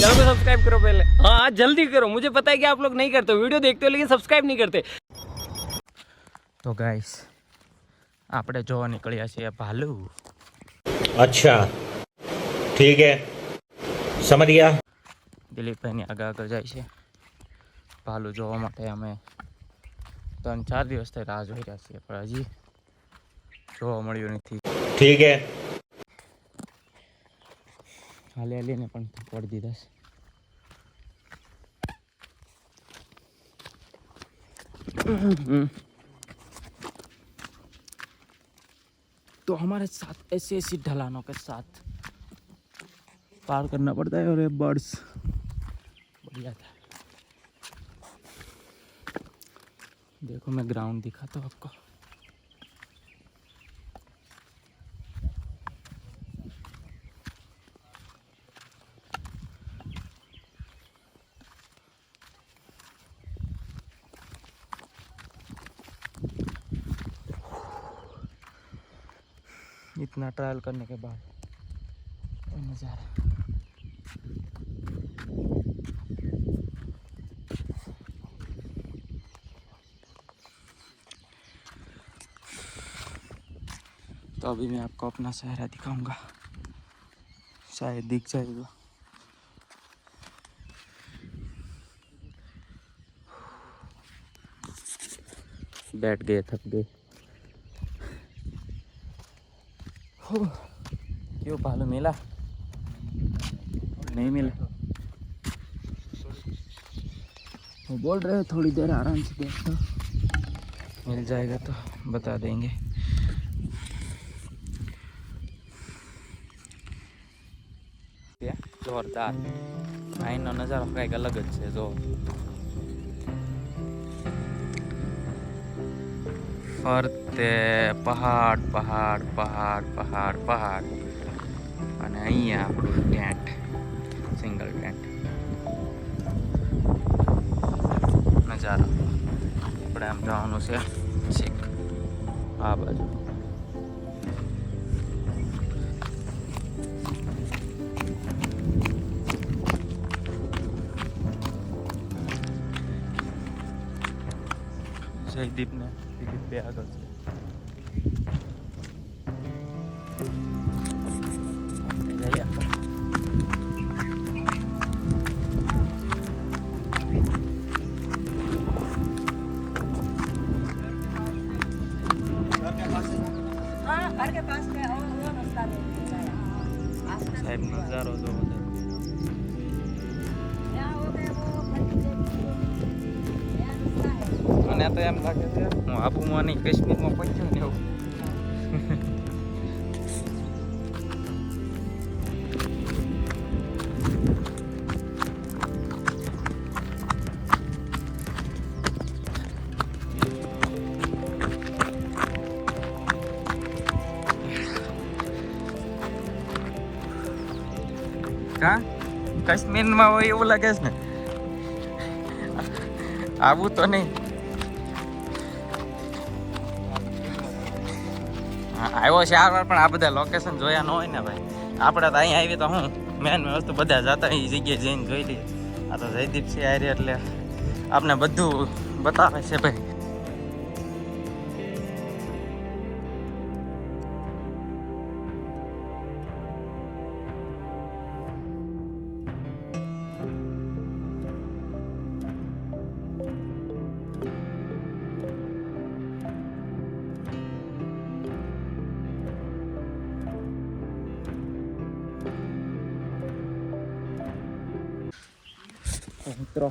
Channel को subscribe करो पहले। हाँ जल्दी करो, मुझे पता है कि आप लोग नहीं करते, वीडियो देखते हो लेकिन सब्सक्राइब नहीं करते। तो गाइस આપણે જોવા નીકળ્યા છીએ ભાલુ। अच्छा ठीक है समझ गया। દિલીપભાઈની આગળ જાય છે ભાલુ જોવા માટે। અમે 3-4 દિવસથી રાહ જોઈ રહ્યા છીએ પણ હજી જોવા મળ્યું નથી। ठीक है હાલે હાલીને પણ પડી દીધા છે। तो हमारे साथ ऐसी ऐसी ढलानों के साथ पार करना पड़ता है और ये बर्ड्स बढ़िया था। देखो मैं ग्राउंड दिखाता हूँ आपको। इतना ट्रायल करने के बाद नज़ारा। तो अभी मैं आपको अपना शहर दिखाऊंगा, शायद दिख जाएगा। बैठ गए, थक गए। क्यों भालू मिला? नहीं मिला। वो बोल रहे हैं थोड़ी देर आराम से बैठो, मिल जाएगा तो बता देंगे। जोरदार અહીંનો નજારો કંઈક અલગ જ છે। જો ફરતે પહાડ પહાડ પહાડ પહાડ પહાડ અને અહીંયા આપણું ટેન્ટ, સિંગલ ટેન્ટ નજારો। આપણે આમ જવાનું છે છેક આ બાજુ। જયદીપ ને દિલીપ બે આગળ છે। જઈએ घर के पास में और वो रास्ता नहीं है। સાહેબ નજારો જોવો છે। यहाँ हो गए वो यहाँ रास्ता है। મને તો એમ લાગે છે હું આબુમાં નહીં કાશ્મીરમાં પહોંચ્યો ને એવું। કા કાશ્મીરમાં હોય એવું લાગે છે ને, આવું તો નહીં। આવ્યો છે આ વાર પણ આ બધા લોકેશન જોયા ન હોય ને ભાઈ। આપણે તો અહીંયા આવી તો હું મેન વસ્તુ બધા જતા એ જગ્યાએ જઈને જોઈ લઈએ। આ તો જયદીપ છે આરે એટલે આપણે બધું બતાવે છે ભાઈ। મિત્રો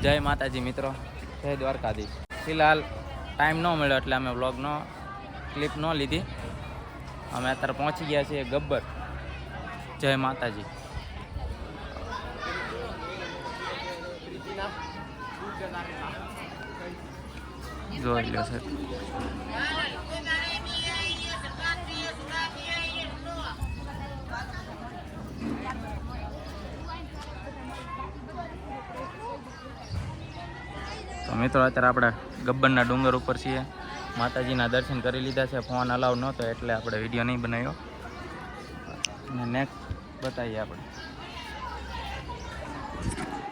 જય માતાજી મિત્રો, જય દ્વારકાધીશ. ફિલહાલ ટાઈમ ન મળ્યો એટલે અમે વ્લોગનો ક્લિપ ન લીધી. અમે અત્યારે પહોંચી ગયા છીએ ગબ્બર. જય માતાજી. જોઈ લો સર. તો મિત્રો અત્યારે આપણે ગબ્બરના ડુંગર ઉપર છીએ. માતાજીના દર્શન કરી લીધા છે. ફોન અલાઉ નહોતો એટલે આપણે વિડીયો નહીં બનાવ્યો. અને નેક્સ્ટ બતાવીએ આપણે.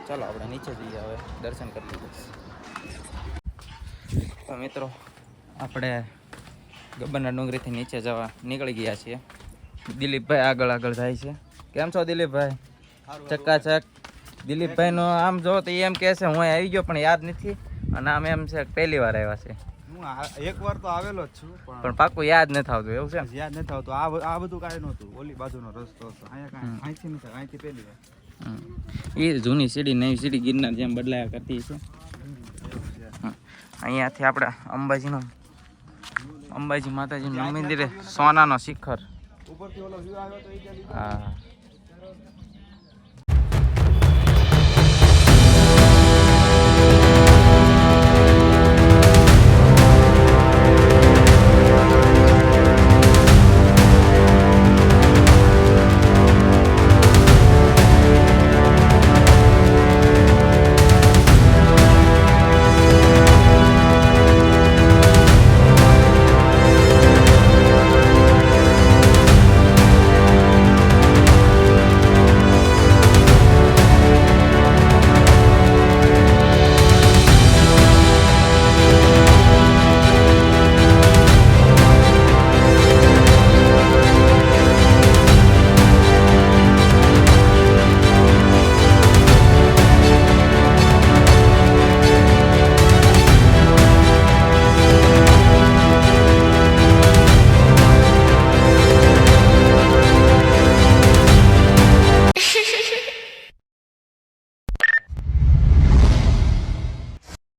ચાલો આપણે નીચે જઈએ, હવે દર્શન કરી લીધા. તો મિત્રો આપણે ગબ્બરના ડુંગરીથી નીચે જવા નીકળી ગયા છીએ. દિલીપભાઈ આગળ આગળ જાય છે. કેમ છો દિલીપભાઈ? ચકાચક. દિલીપભાઈનો આમ જો તો એમ કહે છે હું આવી ગયો પણ યાદ નથી, અને આમ એમ છે પહેલી વાર આવ્યા છે. હું એક વાર તો આવેલો જ છું પણ પાક્કું યાદ નથી આવતું એવું છે. યાદ નથી આવતું. આ બધું કાંઈ નહોતું. ઓલી બાજુનો રસ્તો હતો. અહીંયા કાંઈ અહીંથી નથી, અહીંથી પહેલી વાર. એ જૂની સીડી નવી સીડી ગિરનાર જેમ બદલાયા કરતી છે. અહીંયાથી આપણે અંબાજી માતાજીનું મંદિરે સોનાનો શિખર. ઉપરથી ઓલો વ્યૂ આવ્યો તો એ હા